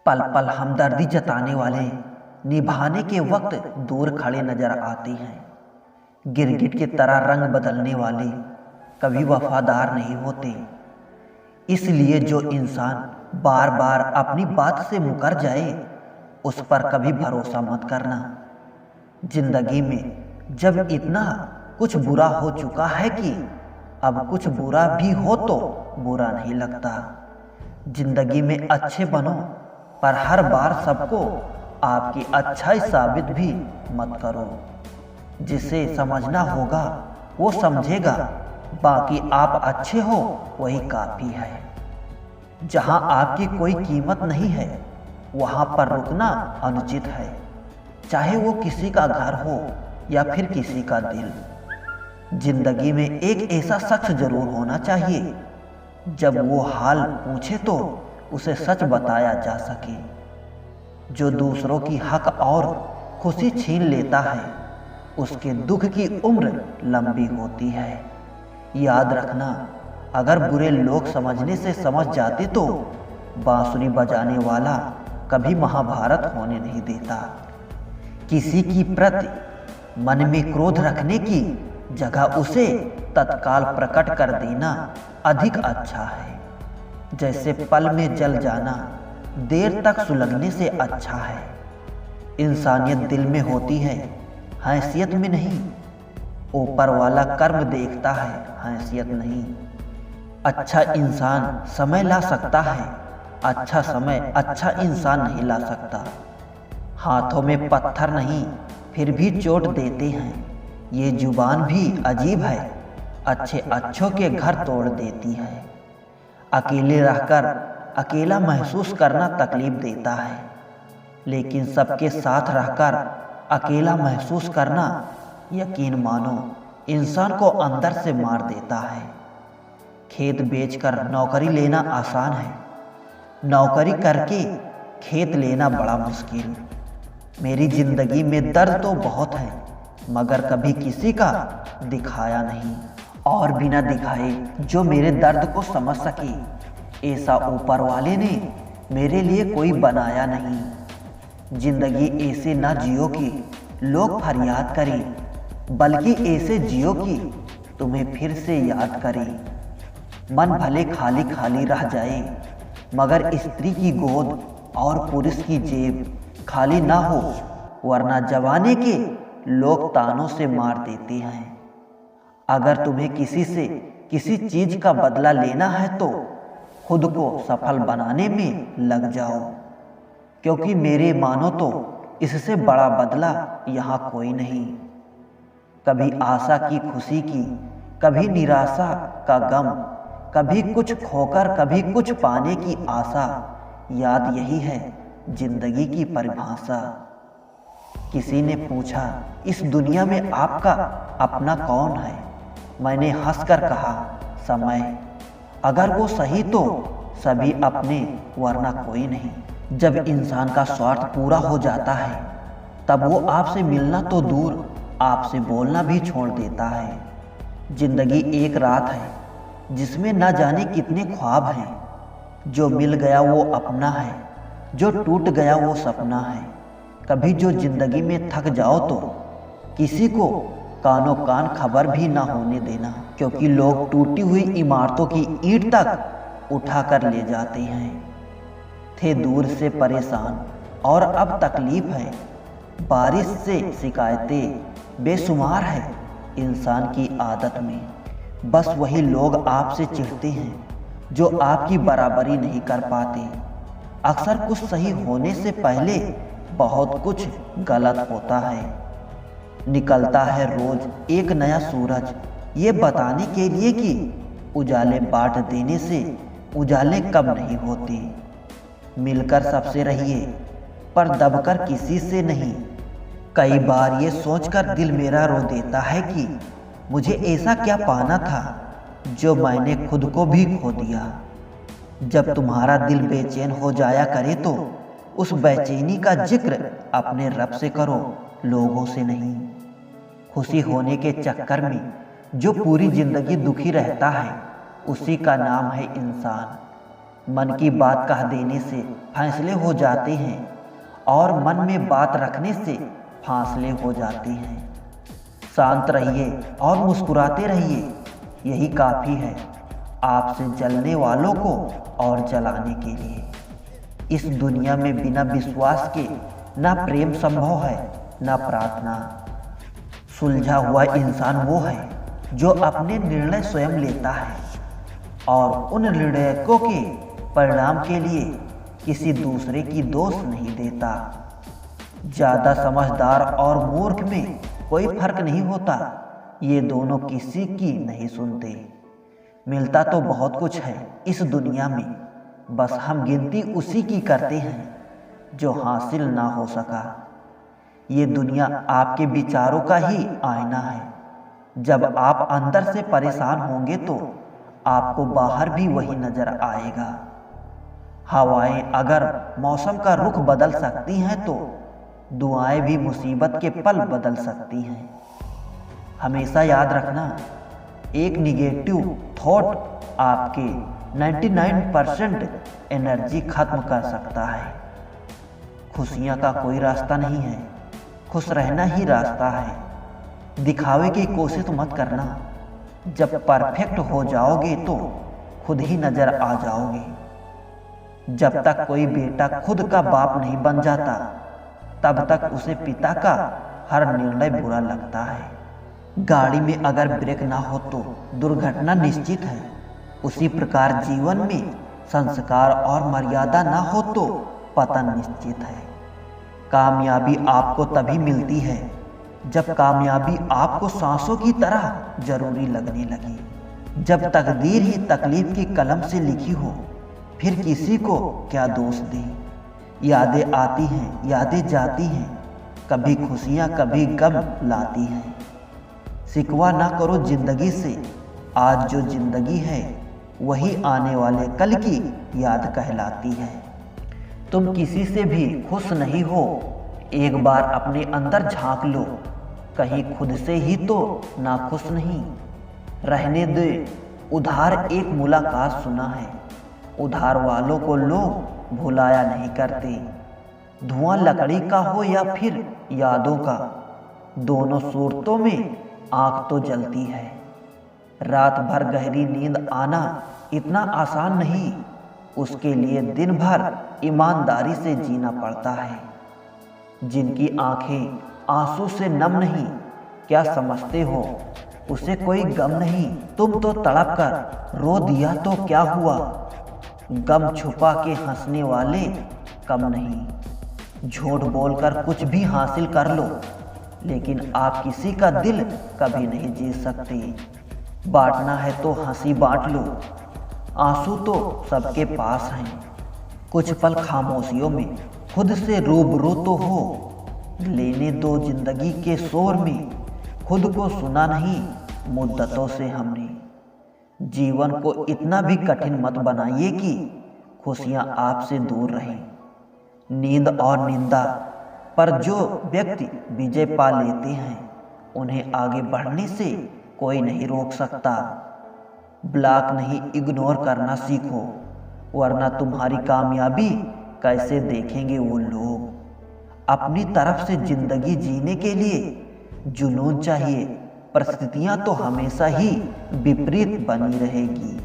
पल पल हमदर्दी जताने वाले निभाने के वक्त दूर खड़े नजर आते हैं। गिरगिट की तरह रंग बदलने वाले कभी वफादार नहीं होते। इसलिए जो इंसान बार बार अपनी बात से मुकर जाए उस पर कभी भरोसा मत करना। जिंदगी में जब इतना कुछ बुरा हो चुका है कि अब कुछ बुरा भी हो तो बुरा नहीं लगता। जिंदगी में अच्छे बनो, पर हर बार सबको आपकी अच्छाई साबित भी मत करो। जिसे समझना होगा वो समझेगा, बाकी आप अच्छे हो वही काफ़ी है। जहां आपकी कोई कीमत नहीं है वहां पर रुकना अनुचित है, चाहे वो किसी का घर हो या फिर किसी का दिल। जिंदगी में एक ऐसा शख्स जरूर होना चाहिए जब वो हाल पूछे तो उसे सच बताया जा सके। जो दूसरों की हक और खुशी छीन लेता है उसके दुख की उम्र लंबी होती है। याद रखना, अगर बुरे लोग समझने से समझ जाते तो बांसुरी बजाने वाला कभी महाभारत होने नहीं देता। किसी की प्रति मन में क्रोध रखने की जगह उसे तत्काल प्रकट कर देना अधिक अच्छा है। जैसे पल में जल जाना देर तक सुलगने से अच्छा है। इंसानियत दिल में होती है, हैसियत में नहीं। ऊपर वाला कर्म देखता है, हैसियत नहीं। अच्छा इंसान समय ला सकता है, अच्छा समय अच्छा इंसान नहीं ला सकता। हाथों में पत्थर नहीं फिर भी चोट देते हैं। ये जुबान भी अजीब है, अच्छे अच्छों के घर तोड़ देती है। अकेले रहकर अकेला महसूस करना तकलीफ देता है, लेकिन सबके साथ रहकर अकेला महसूस करना यकीन मानो इंसान को अंदर से मार देता है। खेत बेचकर नौकरी लेना आसान है, नौकरी करके खेत लेना बड़ा मुश्किल। मेरी जिंदगी में दर्द तो बहुत है मगर कभी किसी का दिखाया नहीं, और बिना दिखाए जो मेरे दर्द को समझ सके ऐसा ऊपर वाले ने मेरे लिए कोई बनाया नहीं। जिंदगी ऐसे ना जियो कि लोग फरियाद करें, बल्कि ऐसे जियो कि तुम्हें फिर से याद करें। मन भले खाली खाली रह जाए मगर स्त्री की गोद और पुरुष की जेब खाली ना हो, वरना जवानी के लोग तानों से मार देते हैं। अगर तुम्हें किसी से किसी चीज का बदला लेना है तो खुद को सफल बनाने में लग जाओ, क्योंकि मेरे मानो तो इससे बड़ा बदला यहाँ कोई नहीं। कभी आशा की खुशी की, कभी निराशा का गम, कभी कुछ खोकर कभी कुछ पाने की आशा। याद यही है जिंदगी की परिभाषा। किसी ने पूछा, इस दुनिया में आपका अपना कौन है? मैंने हंसकर कहा, समय। अगर वो सही तो सभी अपने, वरना कोई नहीं। जब इंसान का स्वार्थ पूरा हो जाता है तब वो आपसे मिलना तो दूर आपसे बोलना भी छोड़ देता है। जिंदगी एक रात है जिसमें न जाने कितने ख्वाब हैं। जो मिल गया वो अपना है, जो टूट गया वो सपना है। कभी जो जिंदगी में थक जाओ तो किसी को कानों कान खबर भी ना होने देना, क्योंकि लोग टूटी हुई इमारतों की ईंट तक उठा कर ले जाते हैं। थे दूर से परेशान और अब तकलीफ है। बारिश से शिकायतें बेशुमार है इंसान की आदत में। बस वही लोग आपसे चिढ़ते हैं जो आपकी बराबरी नहीं कर पाते। अक्सर कुछ सही होने से पहले बहुत कुछ गलत होता है। निकलता है रोज एक नया सूरज, ये बताने के लिए कि उजाले बांट देने से उजाले कब नहीं होते। मिलकर सबसे रहिए पर दबकर किसी से नहीं। कई बार ये सोचकर दिल मेरा रो देता है कि मुझे ऐसा क्या पाना था जो मैंने खुद को भी खो दिया। जब तुम्हारा दिल बेचैन हो जाया करे तो उस बेचैनी का जिक्र अपने रब से करो, लोगों से नहीं। खुशी होने के चक्कर में जो पूरी जिंदगी दुखी रहता है उसी का नाम है इंसान। मन की बात कह देने से फैसले हो जाते हैं और मन में बात रखने से फासले हो जाते हैं। शांत रहिए और मुस्कुराते रहिए, यही काफ़ी है आपसे जलने वालों को और जलाने के लिए। इस दुनिया में बिना विश्वास के ना प्रेम संभव है ना प्रार्थना। सुलझा हुआ इंसान वो है जो अपने निर्णय स्वयं लेता है और उन निर्णयों के परिणाम के लिए किसी दूसरे की दोष नहीं देता। ज़्यादा समझदार और मूर्ख में कोई फर्क नहीं होता, ये दोनों किसी की नहीं सुनते। मिलता तो बहुत कुछ है इस दुनिया में, बस हम गिनती उसी की करते हैं जो हासिल ना हो सका। ये दुनिया आपके विचारों का ही आईना है। जब आप अंदर से परेशान होंगे तो आपको बाहर भी वही नजर आएगा। हवाएं अगर मौसम का रुख बदल सकती हैं तो दुआएं भी मुसीबत के पल बदल सकती हैं। हमेशा याद रखना, एक निगेटिव थॉट आपके 99% एनर्जी खत्म कर सकता है। खुशियाँ का कोई रास्ता नहीं है, खुश रहना ही रास्ता है। दिखावे की कोशिश मत करना, जब परफेक्ट हो जाओगे तो खुद ही नजर आ जाओगे। जब तक कोई बेटा खुद का बाप नहीं बन जाता तब तक उसे पिता का हर निर्णय बुरा लगता है। गाड़ी में अगर ब्रेक ना हो तो दुर्घटना निश्चित है, उसी प्रकार जीवन में संस्कार और मर्यादा ना हो तो पतन निश्चित है। कामयाबी आपको तभी मिलती है जब कामयाबी आपको सांसों की तरह जरूरी लगने लगी। जब तकदीर ही तकलीफ की कलम से लिखी हो, फिर किसी को क्या दोष दे। यादें आती हैं, यादें जाती हैं, कभी खुशियाँ कभी गम लाती हैं। शिकवा ना करो जिंदगी से, आज जो जिंदगी है वही आने वाले कल की याद कहलाती है। तुम किसी से भी खुश नहीं हो, एक बार अपने अंदर झांक लो, कहीं खुद से ही तो ना खुश नहीं। रहने दे उधार एक मुलाकात सुना है, उधार वालों को लोग भुलाया नहीं करते। धुआं लकड़ी का हो या फिर यादों का, दोनों सूरतों में आंख तो जलती है। रात भर गहरी नींद आना इतना आसान नहीं, उसके लिए दिन भर ईमानदारी से जीना पड़ता है। जिनकी आंखें आंसू से नम नहीं, क्या समझते हो उसे कोई गम नहीं। तुम तो तड़प कर रो दिया तो क्या हुआ, गम छुपा के हंसने वाले कम नहीं। झूठ बोलकर कुछ भी हासिल कर लो, लेकिन आप किसी का दिल कभी नहीं जीत सकते। बांटना है तो हंसी बांट लो, आंसू तो सबके पास हैं। कुछ पल खामोशियों में खुद से रूबरू तो हो, लेने दो जिंदगी के शोर में खुद को सुना नहीं मुद्दतों से हमने। जीवन को इतना भी कठिन मत बनाइए कि खुशियां आपसे दूर रहें। नींद और निंदा पर जो व्यक्ति विजय पा लेते हैं, उन्हें आगे बढ़ने से कोई नहीं रोक सकता। ब्लॉक नहीं, इग्नोर करना सीखो, वरना तुम्हारी कामयाबी कैसे देखेंगे वो लोग। अपनी तरफ से जिंदगी जीने के लिए जुनून चाहिए, परिस्थितियां तो हमेशा ही विपरीत बनी रहेगी।